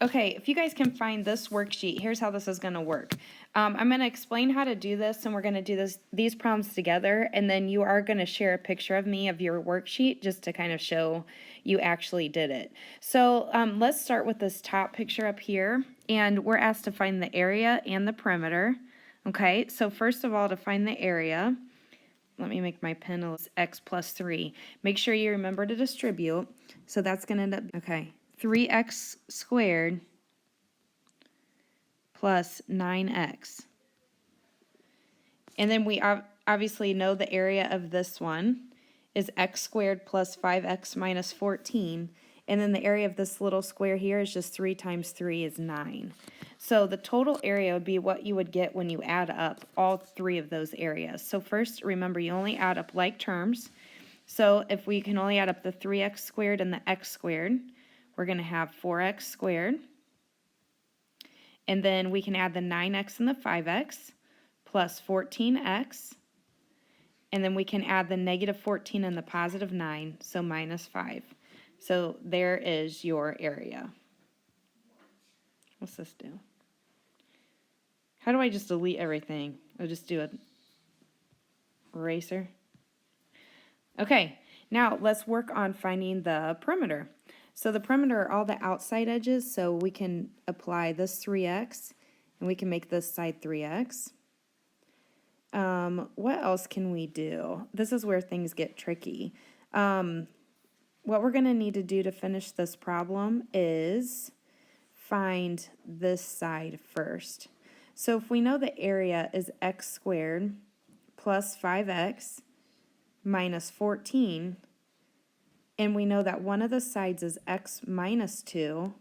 Okay, if you guys can find this worksheet, here's how this is going to work. I'm going to explain how to do this, and we're going to do these problems together, and then you are going to share a picture of me of your worksheet just to kind of show you actually did it. So let's start with this top picture up here, and we're asked to find the area and the perimeter. Okay, so first of all, to find the area, let me make my pen x plus 3. Make sure you remember to distribute. So that's going to end up, okay, 3x squared plus 9x. And then we obviously know the area of this one is x squared plus 5x minus 14. And then the area of this little square here is just 3 times 3 is 9. So the total area would be what you would get when you add up all three of those areas. So first, remember, you only add up like terms. So if we can only add up the 3x squared and the x squared, we're going to have 4x squared. And then we can add the 9x and the 5x plus 14x. And then we can add the negative 14 and the positive 9, so minus 5. So there is your area. What's this do? How do I just delete everything? I'll just do an eraser. Okay, now let's work on finding the perimeter. So the perimeter are all the outside edges, so we can apply this 3x, and we can make this side 3x. What else can we do? This is where things get tricky. What we're going to need to do to finish this problem is find this side first. So if we know the area is x squared plus 5x minus 14, and we know that one of the sides is x minus 2,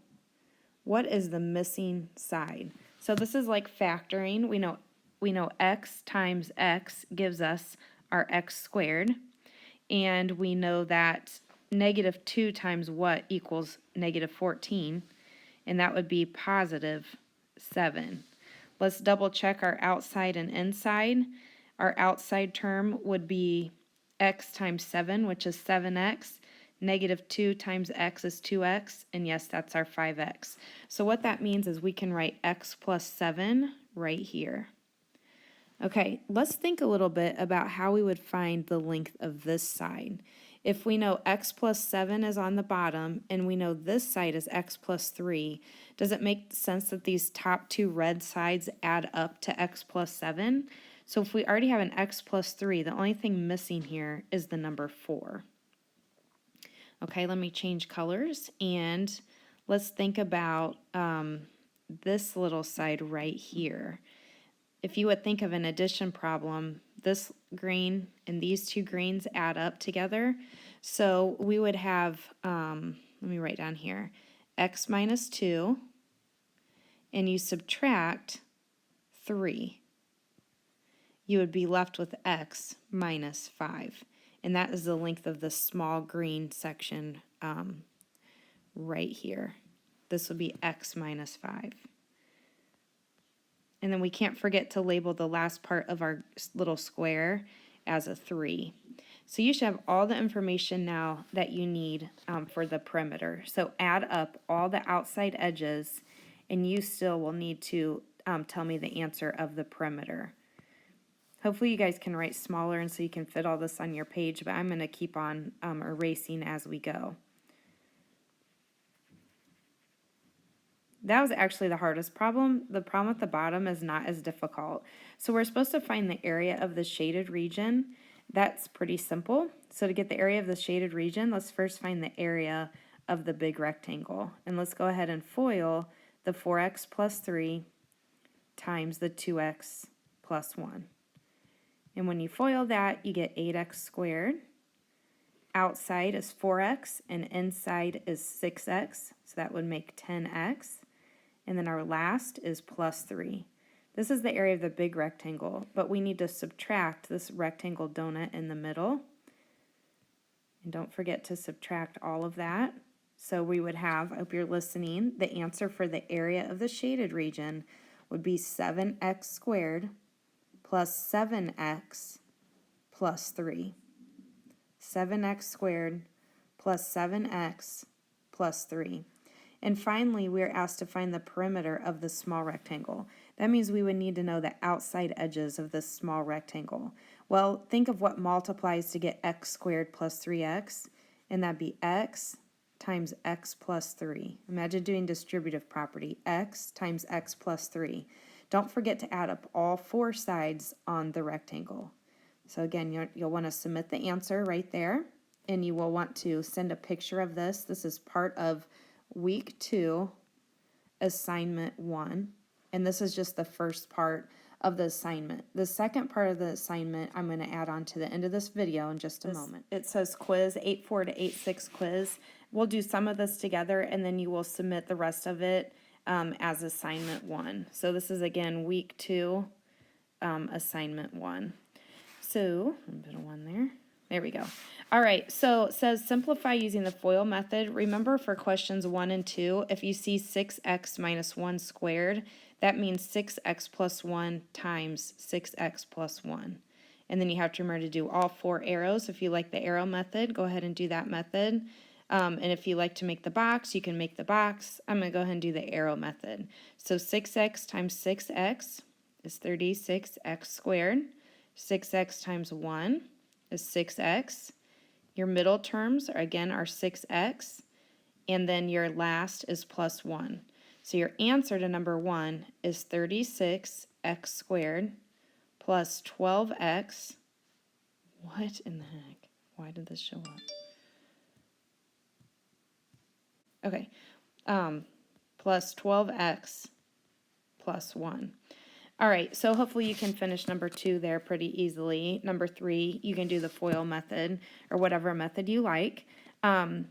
what is the missing side? So this is like factoring. We know x times x gives us our x squared, and we know that negative 2 times what equals negative 14, and that would be positive 7. Let's double check our outside and inside. Our outside term would be x times 7, which is 7x. Negative 2 times x is 2x, and yes, that's our 5x. So what that means is we can write x plus 7 right here. Okay, let's think a little bit about how we would find the length of this side. If we know x plus 7 is on the bottom, and we know this side is x plus 3, does it make sense that these top two red sides add up to x plus 7? So if we already have an x plus 3, the only thing missing here is the number 4. Okay, let me change colors, and let's think about this little side right here. If you would think of an addition problem, this green and these two greens add up together. So we would have, let me write down here, x minus 2, and you subtract 3. You would be left with x minus 5. And that is the length of the small green section right here. This would be x minus 5. And then we can't forget to label the last part of our little square as a 3. So you should have all the information now that you need for the perimeter. So add up all the outside edges, and you still will need to tell me the answer of the perimeter. Hopefully you guys can write smaller and so you can fit all this on your page, but I'm going to keep on erasing as we go. That was actually the hardest problem. The problem at the bottom is not as difficult. So we're supposed to find the area of the shaded region. That's pretty simple. So to get the area of the shaded region, let's first find the area of the big rectangle. And let's go ahead and FOIL the 4x plus 3 times the 2x plus 1. And when you FOIL that, you get 8x squared. Outside is 4x, and inside is 6x, so that would make 10x. And then our last is plus 3. This is the area of the big rectangle, but we need to subtract this rectangle donut in the middle. And don't forget to subtract all of that. So we would have, I hope you're listening, the answer for the area of the shaded region would be 7x squared plus 7x plus 3. 7x squared plus 7x plus 3. And finally, we are asked to find the perimeter of the small rectangle. That means we would need to know the outside edges of this small rectangle. Well, think of what multiplies to get x squared plus 3x, and that'd be x times x plus 3. Imagine doing distributive property, x times x plus 3. Don't forget to add up all four sides on the rectangle. So again, you'll want to submit the answer right there, and you will want to send a picture of this. This is part of week 2, assignment 1, and this is just the first part of the assignment. The second part of the assignment I'm going to add on to the end of this video in just a moment. It says quiz, 8.4 to 8.6 quiz. We'll do some of this together, and then you will submit the rest of it as assignment 1. So this is, again, week 2, assignment 1. So, a bit of 1 there. There we go. All right, so it says simplify using the FOIL method. Remember for questions 1 and 2, if you see 6x minus 1 squared, that means 6x plus 1 times 6x plus 1. And then you have to remember to do all 4 arrows. If you like the arrow method, go ahead and do that method. And if you like to make the box, you can make the box. I'm going to go ahead and do the arrow method. So 6x times 6x is 36x squared. 6x times 1 is 6x. Your middle terms are 6x, and then your last is plus 1. So your answer to number 1 is 36x squared plus 12x. What in the heck? Why did this show up? Okay, plus 12x plus 1. All right, so hopefully you can finish number 2 there pretty easily. Number 3, you can do the FOIL method or whatever method you like. I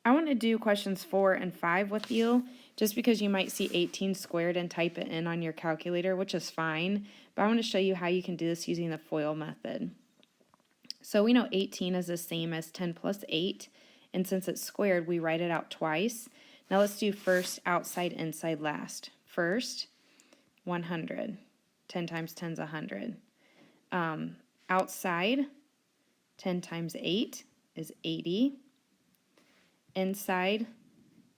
want to do questions 4 and 5 with you just because you might see 18 squared and type it in on your calculator, which is fine. But I want to show you how you can do this using the FOIL method. So we know 18 is the same as 10 plus 8, and since it's squared, we write it out twice. Now let's do first, outside, inside, last. First, 100. 10 times 10 is 100. Outside, 10 times 8 is 80. Inside,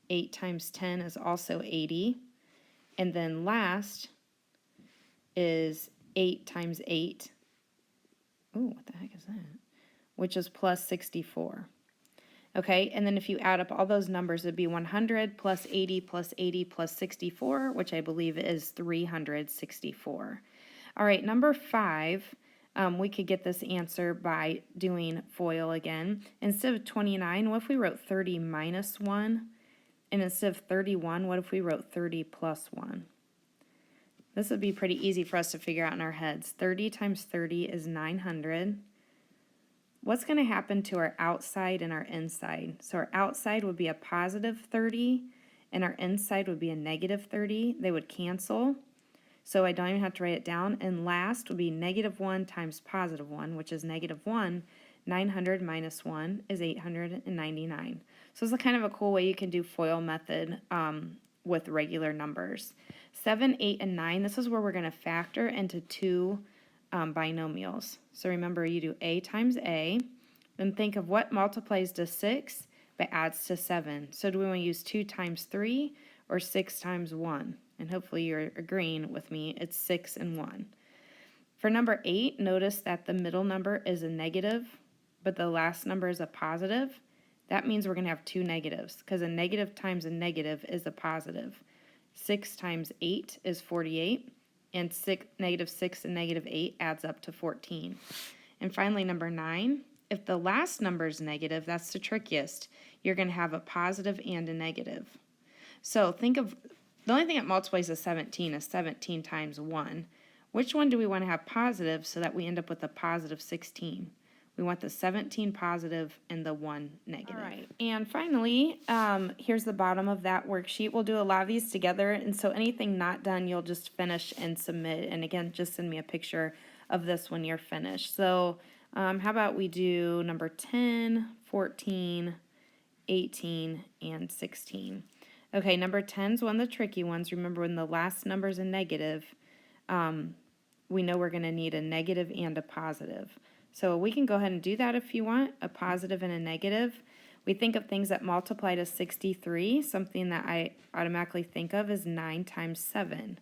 8 times 10 is also 80. And then last is 8 times 8. Ooh, what the heck is that? Which is plus 64. Okay, and then if you add up all those numbers, it'd be 100 plus 80 plus 80 plus 64, which I believe is 364. All right, number 5, we could get this answer by doing FOIL again. Instead of 29, what if we wrote 30 minus 1? And instead of 31, what if we wrote 30 plus 1? This would be pretty easy for us to figure out in our heads. 30 times 30 is 900. What's going to happen to our outside and our inside? So our outside would be a positive 30, and our inside would be a negative 30. They would cancel, so I don't even have to write it down. And last would be negative 1 times positive 1, which is negative 1. 900 minus 1 is 899. So it's kind of a cool way you can do FOIL method with regular numbers. 7, 8, and 9, this is where we're going to factor into 2 binomials. So remember, you do a times a, then think of what multiplies to 6 but adds to 7. So do we want to use 2 times 3 or 6 times 1? And hopefully you're agreeing with me, it's 6 and 1. For number 8, notice that the middle number is a negative, but the last number is a positive. That means we're going to have 2 negatives, because a negative times a negative is a positive. 6 times 8 is 48. And negative 6 and negative 8 adds up to 14. And finally, number 9, if the last number is negative, that's the trickiest. You're going to have a positive and a negative. So think of, the only thing that multiplies to 17 is 17 times 1. Which one do we want to have positive so that we end up with a positive 16? We want the 17 positive and the 1 negative. All right, and finally, here's the bottom of that worksheet. We'll do a lot of these together, and so anything not done, you'll just finish and submit. And again, just send me a picture of this when you're finished. So how about we do number 10, 14, 18, and 16. Okay, number 10 is one of the tricky ones. Remember, when the last number is a negative, we know we're going to need a negative and a positive. So we can go ahead and do that if you want, a positive and a negative. We think of things that multiply to 63. Something that I automatically think of is 9 times 7.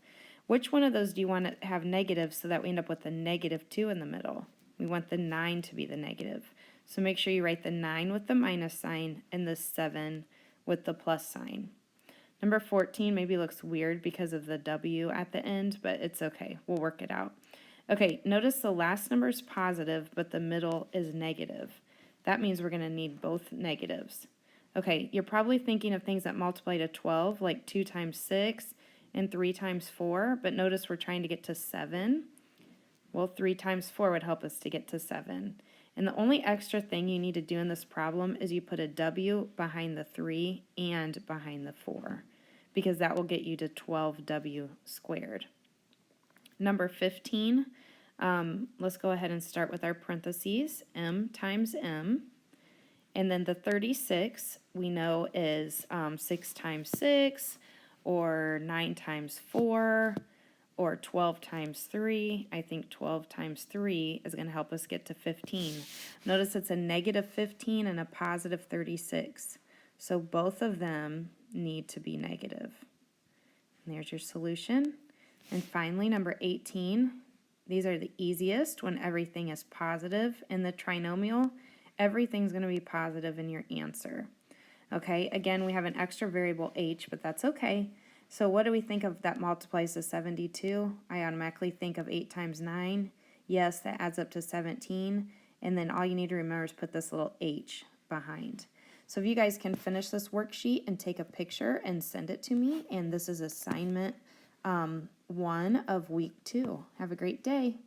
Which one of those do you want to have negative so that we end up with a -2 in the middle? We want the 9 to be the negative. So make sure you write the 9 with the minus sign and the 7 with the plus sign. Number 14 maybe looks weird because of the W at the end, but it's okay. We'll work it out. Okay, notice the last number is positive, but the middle is negative. That means we're going to need both negatives. Okay, you're probably thinking of things that multiply to 12, like 2 times 6 and 3 times 4, but notice we're trying to get to 7. Well, 3 times 4 would help us to get to 7. And the only extra thing you need to do in this problem is you put a W behind the 3 and behind the 4, because that will get you to 12W squared. Number 15, let's go ahead and start with our parentheses, M times M. And then the 36 we know is 6 times 6, or 9 times 4, or 12 times 3. I think 12 times 3 is going to help us get to 15. Notice it's a -15 and a positive 36. So both of them need to be negative. And there's your solution. And finally, number 18. These are the easiest when everything is positive. In the trinomial, everything's going to be positive in your answer. Okay, again, we have an extra variable h, but that's okay. So what do we think of that multiplies to 72? I automatically think of 8 times 9. Yes, that adds up to 17. And then all you need to remember is put this little h behind. So if you guys can finish this worksheet and take a picture and send it to me. And this is assignment 1 of week 2. Have a great day.